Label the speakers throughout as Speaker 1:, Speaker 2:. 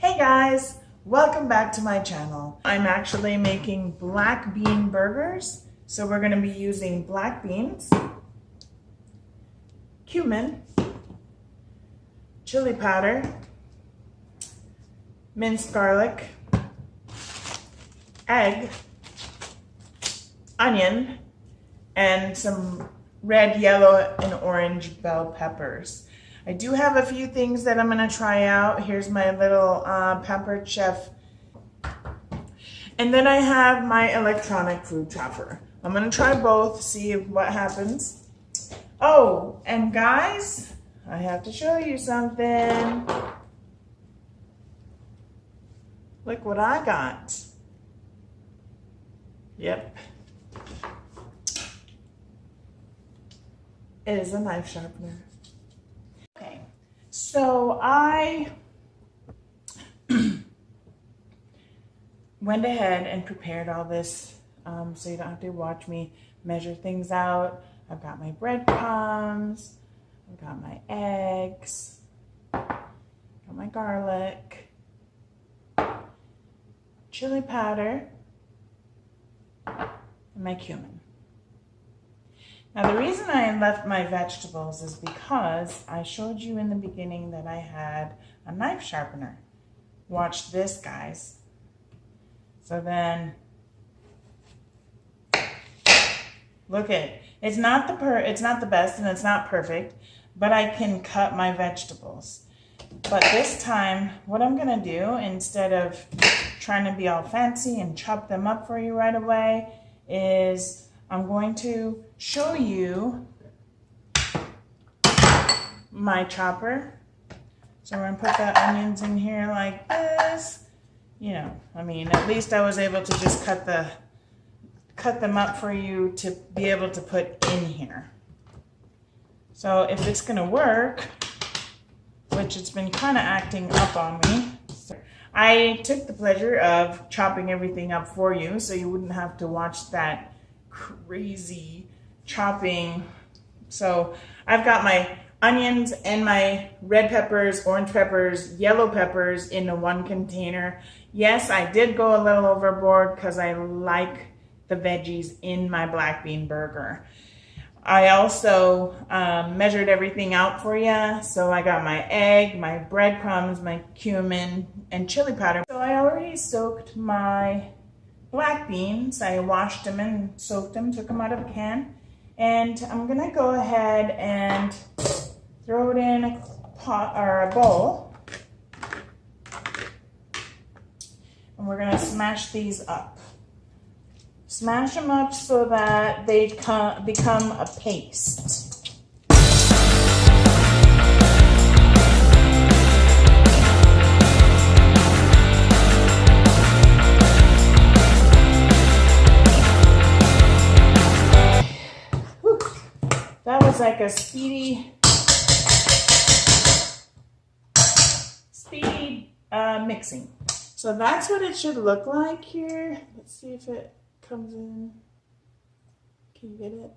Speaker 1: Hey guys, welcome back to my channel. I'm actually making black bean burgers. So we're going to be using black beans, cumin, chili powder, minced garlic, egg, onion, and some red, yellow, and orange bell peppers. I do have a few things that I'm going to try out. Here's my little pampered chef. And then I have my electronic food chopper. I'm going to try both, see what happens. Oh, and guys, I have to show you something. Look what I got. Yep. It is a knife sharpener. Okay, so I went ahead and prepared all this so you don't have to watch me measure things out. I've got my breadcrumbs, I've got my eggs, got my garlic, chili powder, and my cumin. Now the reason I left my vegetables is because I showed you in the beginning that I had a knife sharpener. Watch this, guys. So then, look at it. It's not the best and it's not perfect, but I can cut my vegetables. But this time, what I'm gonna do, instead of trying to be all fancy and chop them up for you right away, is I'm going to show you my chopper. So we're gonna put the onions in here like this. You know, I mean, at least I was able to just cut them up for you to be able to put in here. So if it's gonna work, which it's been kind of acting up on me, I took the pleasure of chopping everything up for you so you wouldn't have to watch that crazy chopping. So I've got my onions and my red peppers, orange peppers, yellow peppers in one container. Yes, I did go a little overboard because I like the veggies in my black bean burger. I also measured everything out for you. So I got my egg, my breadcrumbs, my cumin, and chili powder. So I already soaked my black beans. I washed them and soaked them, took them out of a can. And I'm gonna go ahead and throw it in a pot or a bowl. And we're gonna smash these up. Smash them up so that they become a paste. Whew. That was like a speedy mixing. So that's what it should look like here. Let's see if it comes in. Can you get it?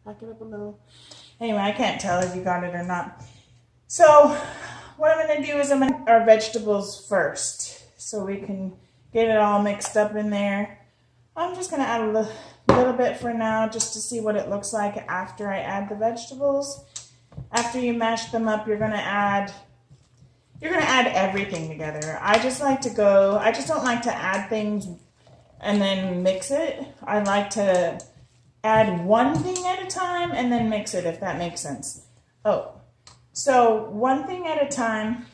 Speaker 1: Back it up a little. Anyway, I can't tell if you got it or not. So what I'm going to do is I'm going to our vegetables first so we can get it all mixed up in there. I'm just going to add a little bit for now just to see what it looks like after I add the vegetables. After you mash them up, you're going to add everything together. I just don't like to add things and then mix it. I like to add one thing at a time and then mix it, if that makes sense. Oh, so one thing at a time,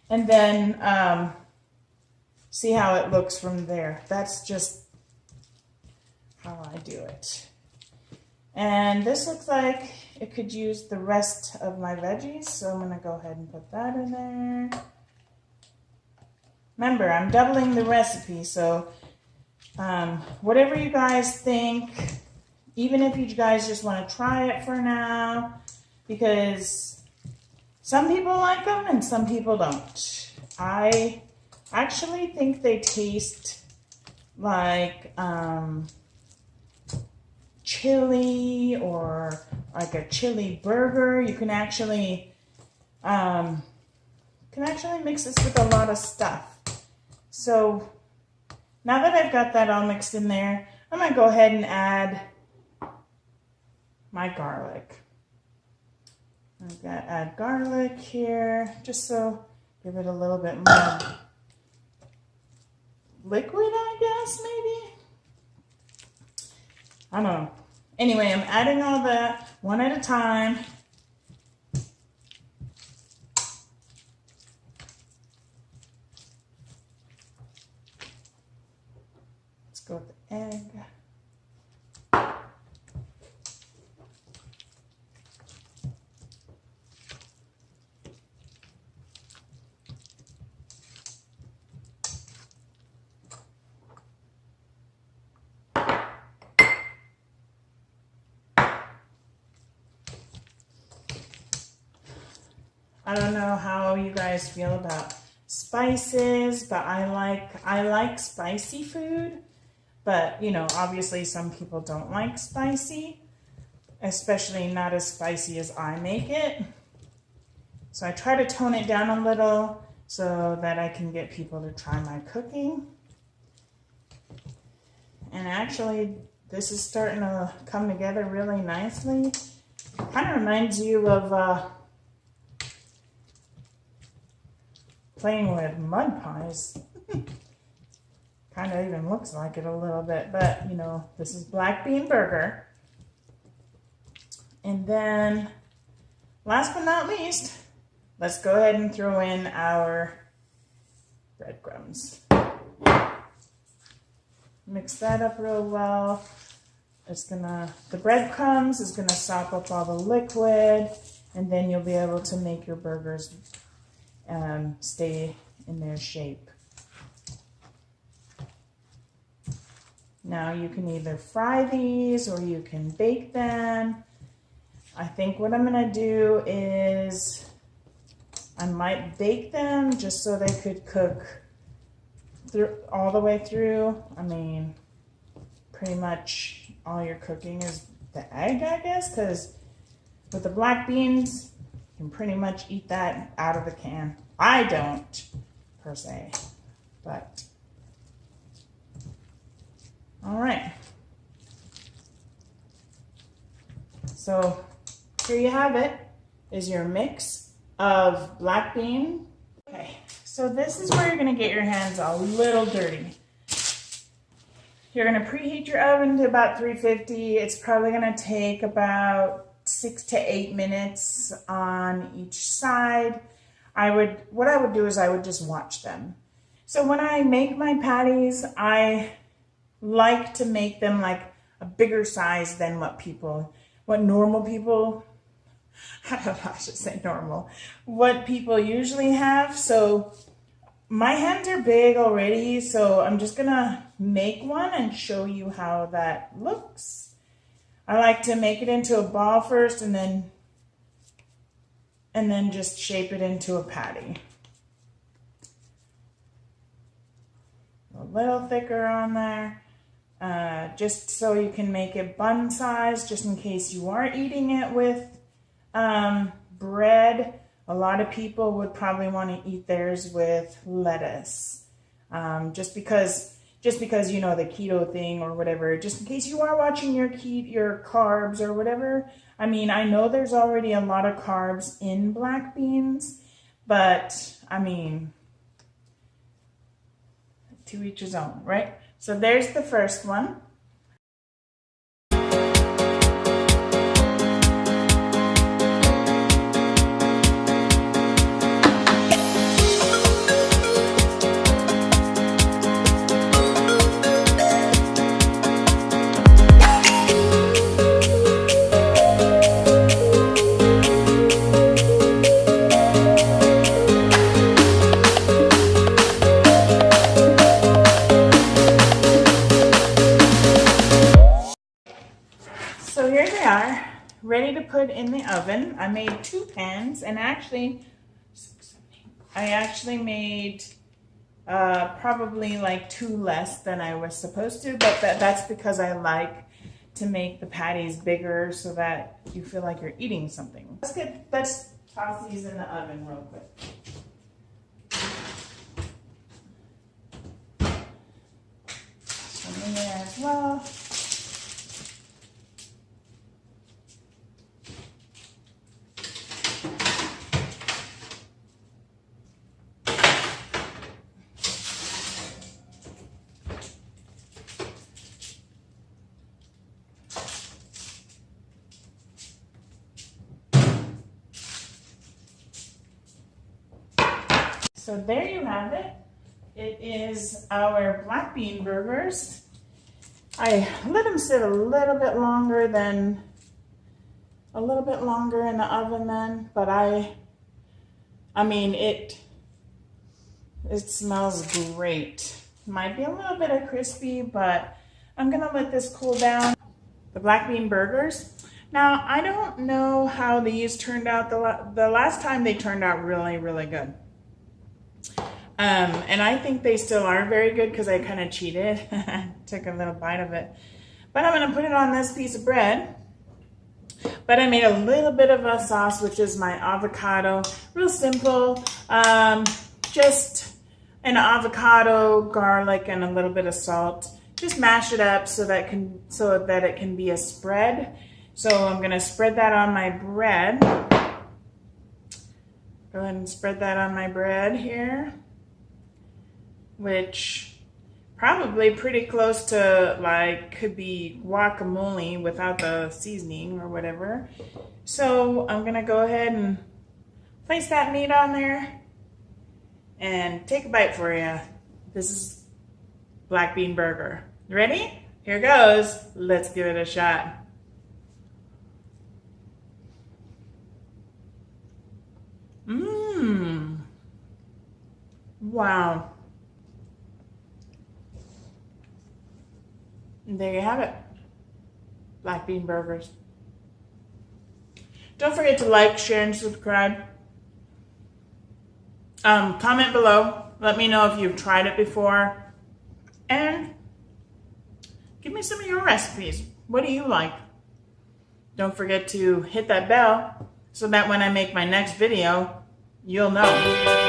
Speaker 1: and then see how it looks from there. That's just how I do it. And this looks like it could use the rest of my veggies, so I'm gonna go ahead and put that in there. Remember, I'm doubling the recipe, so whatever you guys think, even if you guys just want to try it for now, because some people like them and some people don't. I actually think they taste like chili, or like a chili burger. You can actually mix this with a lot of stuff. So now that I've got that all mixed in there, I'm going to go ahead and add my garlic. I'm going to add garlic here, just so give it a little bit more liquid, I guess, maybe. I don't know. Anyway, I'm adding all that one at a time. Let's go with the egg. I don't know how you guys feel about spices, but I like spicy food. But, you know, obviously some people don't like spicy, especially not as spicy as I make it. So I try to tone it down a little so that I can get people to try my cooking. And actually, this is starting to come together really nicely. Kind of reminds you of playing with mud pies. Kind of even looks like it a little bit, but you know, this is black bean burger. And then, last but not least, let's go ahead and throw in our breadcrumbs. Mix that up real well. The breadcrumbs is gonna sop up all the liquid, and then you'll be able to make your burgers stay in their shape. Now you can either fry these or you can bake them. I think what I'm gonna do is I might bake them just so they could cook through all the way through. I mean, pretty much all you're cooking is the egg, I guess, because with the black beans, you can pretty much eat that out of the can. I don't, per se, but all right. So here you have it, is your mix of black bean. Okay, so this is where you're gonna get your hands a little dirty. You're gonna preheat your oven to about 350. It's probably gonna take about 6 to 8 minutes on each side. What I would do is I would just watch them. So when I make my patties, I like to make them like a bigger size than what normal people, I don't know, I should say normal, what people usually have. So my hands are big already, so I'm just gonna make one and show you how that looks. I like to make it into a ball first and then just shape it into a patty. A little thicker on there, just so you can make it bun size, just in case you are eating it with bread. A lot of people would probably want to eat theirs with lettuce, just because you know the keto thing or whatever. Just in case you are watching your carbs or whatever. I mean, I know there's already a lot of carbs in black beans, but I mean, to each his own, right? So there's the first one. are ready to put in the oven. I made 2 pans, and I actually made probably like 2 less than I was supposed to, but that's because I like to make the patties bigger so that you feel like you're eating something. Let's toss these in the oven real quick. Some in there as well. So there you have it. It is our black bean burgers. I let them sit a little bit longer in the oven then, but I mean it smells great. Might be a little bit of crispy, but I'm gonna let this cool down. The black bean burgers. Now I don't know how these turned out. The last time they turned out really, really good. And I think they still are very good because I kind of cheated. Took a little bite of it. But I'm going to put it on this piece of bread. But I made a little bit of a sauce, which is my avocado. Real simple. Just an avocado, garlic, and a little bit of salt. Just mash it up so that it can be a spread. So I'm going to spread that on my bread. Go ahead and spread that on my bread here, which probably pretty close to like could be guacamole without the seasoning or whatever. So I'm gonna go ahead and place that meat on there and take a bite for you. This is black bean burger. Ready? Here goes. Let's give it a shot. Mmm. Wow. And there you have it. Black bean burgers. Don't forget to like, share, and subscribe. Comment below. Let me know if you've tried it before. And give me some of your recipes. What do you like? Don't forget to hit that bell so that when I make my next video, you'll know.